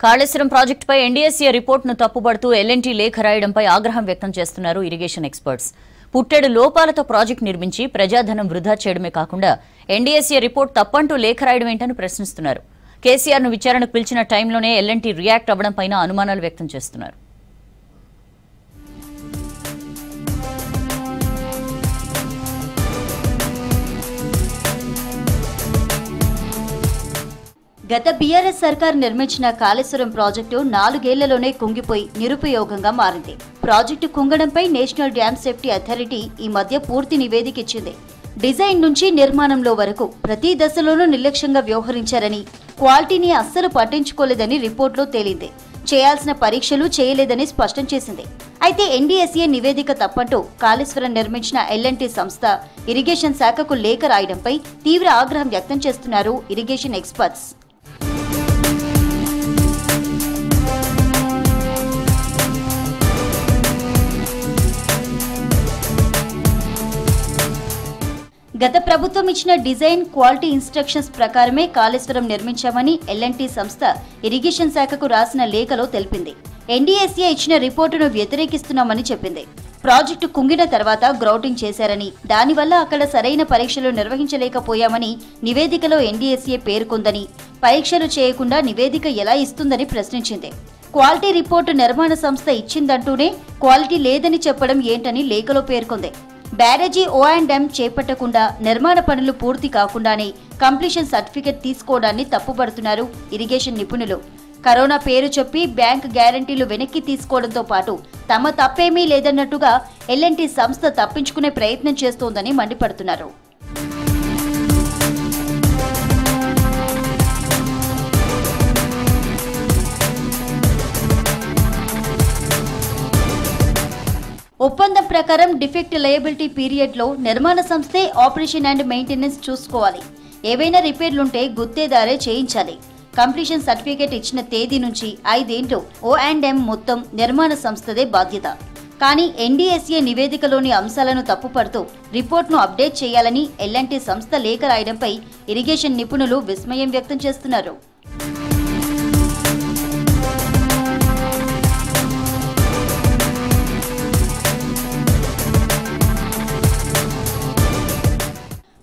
కాళేశ్వరం ప్రాజెక్టుపై NDSA రిపోర్టును తప్పుబడుతూ L&T లేఖ రాయడంపై ఆగ్రహం వ్యక్తం చేస్తున్నారు ఇరిగేషన్ ఎక్స్పర్ట్స్. పుట్టెడు లోపాలతో ప్రాజెక్టు నిర్మించి ప్రజాధనం వృధా చేయడమే కాకుండా ఎన్డీఎస్ఏ రిపోర్టు తప్పంటూ లేఖ రాయడం ఏంటని ప్రశ్నిస్తున్నారు. కేసీఆర్ను విచారణకు పిలిచిన టైంలోనే ఎల్ఎన్టీ రియాక్ట్ అవ్వడంపై అనుమానాలు వ్యక్తం చేస్తున్నారు. గత బీఆర్ఎస్ సర్కార్ నిర్మించిన కాళేశ్వరం ప్రాజెక్టు 4 ఏళ్లలోనే కుంగిపోయి నిరుపయోగంగా మారింది. ప్రాజెక్టు కుంగడంపై నేషనల్ డ్యామ్ సేఫ్టీ అథారిటీ ఈ మధ్య పూర్తి నివేదిక ఇచ్చింది. డిజైన్ నుంచి నిర్మాణంలో వరకు ప్రతి దశలోనూ నిర్లక్ష్యంగా వ్యవహరించారని, క్వాలిటీని అస్సలు పట్టించుకోలేదని రిపోర్టులో తేలింది. చేయాల్సిన పరీక్షలు చేయలేదని స్పష్టం చేసింది. అయితే ఎన్డీఎస్ఏ నివేదిక తప్పంటూ కాళేశ్వరం నిర్మించిన ఎల్ఎన్టీ సంస్థ ఇరిగేషన్ శాఖకు లేఖ రాయడంపై తీవ్ర ఆగ్రహం వ్యక్తం చేస్తున్నారు ఇరిగేషన్ ఎక్స్పర్ట్స్. గత ప్రభుత్వం ఇచ్చిన డిజైన్ క్వాలిటీ ఇన్స్ట్రక్షన్స్ ప్రకారమే కాళేశ్వరం నిర్మించామని ఎల్ఎన్టీ సంస్థ ఇరిగేషన్ శాఖకు రాసిన లేఖలో తెలిపింది. ఎన్డీఎస్ఏ ఇచ్చిన రిపోర్టును వ్యతిరేకిస్తున్నామని చెప్పింది. ప్రాజెక్టు కుంగిన తర్వాత గ్రౌటింగ్ చేశారని, దానివల్ల అక్కడ సరైన పరీక్షలు నిర్వహించలేకపోయామని నివేదికలో ఎన్డీఎస్ఏ పేర్కొందని, పరీక్షలు చేయకుండా నివేదిక ఎలా ఇస్తుందని ప్రశ్నించింది. క్వాలిటీ రిపోర్టు నిర్మాణ సంస్థ ఇచ్చిందంటూనే క్వాలిటీ లేదని చెప్పడం ఏంటని లేఖలో పేర్కొంది. బ్యారేజీ O&M చేపట్టకుండా నిర్మాణ పనులు పూర్తి కాకుండానే కంప్లీషన్ సర్టిఫికెట్ తీసుకోవడాన్ని తప్పుపడుతున్నారు ఇరిగేషన్ నిపుణులు. కరోనా పేరు చెప్పి బ్యాంక్ గ్యారంటీలు వెనక్కి తీసుకోవడంతో పాటు తమ తప్పేమీ లేదన్నట్టుగా ఎల్ఎన్టీ సంస్థ తప్పించుకునే ప్రయత్నం చేస్తోందని మండిపడుతున్నారు. ఒప్పందం ప్రకారం డిఫెక్ట్ లయబిలిటీ పీరియడ్లో నిర్మాణ సంస్థే ఆపరేషన్ అండ్ మెయింటెనెన్స్ చూసుకోవాలి. ఏవైనా రిపేర్లుంటే గుత్తేదారే చేయించాలి. కంప్లీషన్ సర్టిఫికేట్ ఇచ్చిన తేదీ నుంచి 5 ఏళ్లు O&M మొత్తం నిర్మాణ సంస్థదే బాధ్యత. కానీ ఎన్డీఎస్ఏ నివేదికలోని అంశాలను తప్పుపడుతూ రిపోర్ట్ను అప్డేట్ చేయాలని ఎల్ఎన్టీ సంస్థ లేఖ రాయడంపై ఇరిగేషన్ నిపుణులు విస్మయం వ్యక్తం చేస్తున్నారు.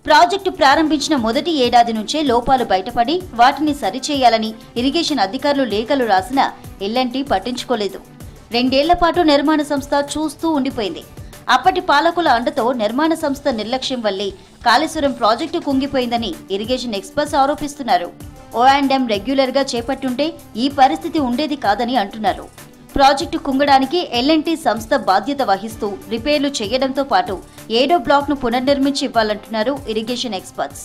ప్రాజెక్టు ప్రారంభించిన మొదటి ఏడాది నుంచే లోపాలు బయటపడి వాటిని సరిచేయాలని ఇరిగేషన్ అధికారులు లేఖలు రాసినా ఎల్ఎన్టీ పట్టించుకోలేదు. 2 ఏళ్ల పాటు నిర్మాణ సంస్థ చూస్తూ ఉండిపోయింది. అప్పటి పాలకుల అండతో నిర్మాణ సంస్థ నిర్లక్ష్యం వల్లే కాళేశ్వరం ప్రాజెక్టు కుంగిపోయిందని ఇరిగేషన్ ఎక్స్పర్ట్స్ ఆరోపిస్తున్నారు. O&M రెగ్యులర్గా చేపట్టుంటే ఈ పరిస్థితి ఉండేది కాదని అంటున్నారు. ప్రాజెక్టు కుంగడానికి ఎల్ఎన్టీ సంస్థ బాధ్యత వహిస్తూ రిపేర్లు చేయడంతో పాటు 7వ బ్లాక్ను పునర్నిర్మించి ఇవ్వాలంటున్నారు ఇరిగేషన్ ఎక్స్పర్ట్స్.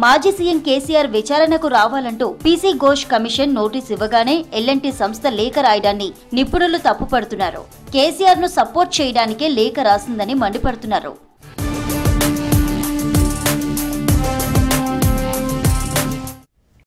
మాజీ సీఎం కేసీఆర్ విచారణకు రావాలంటూ పీసీ ఘోష్ కమిషన్ నోటీస్ ఇవ్వగానే ఎల్ఎన్టీ సంస్థ లేఖ రాయడాన్ని నిపుణులు తప్పుపడుతున్నారు. కేసీఆర్ను సపోర్ట్ చేయడానికే లేఖ రాసిందని మండిపడుతున్నారు.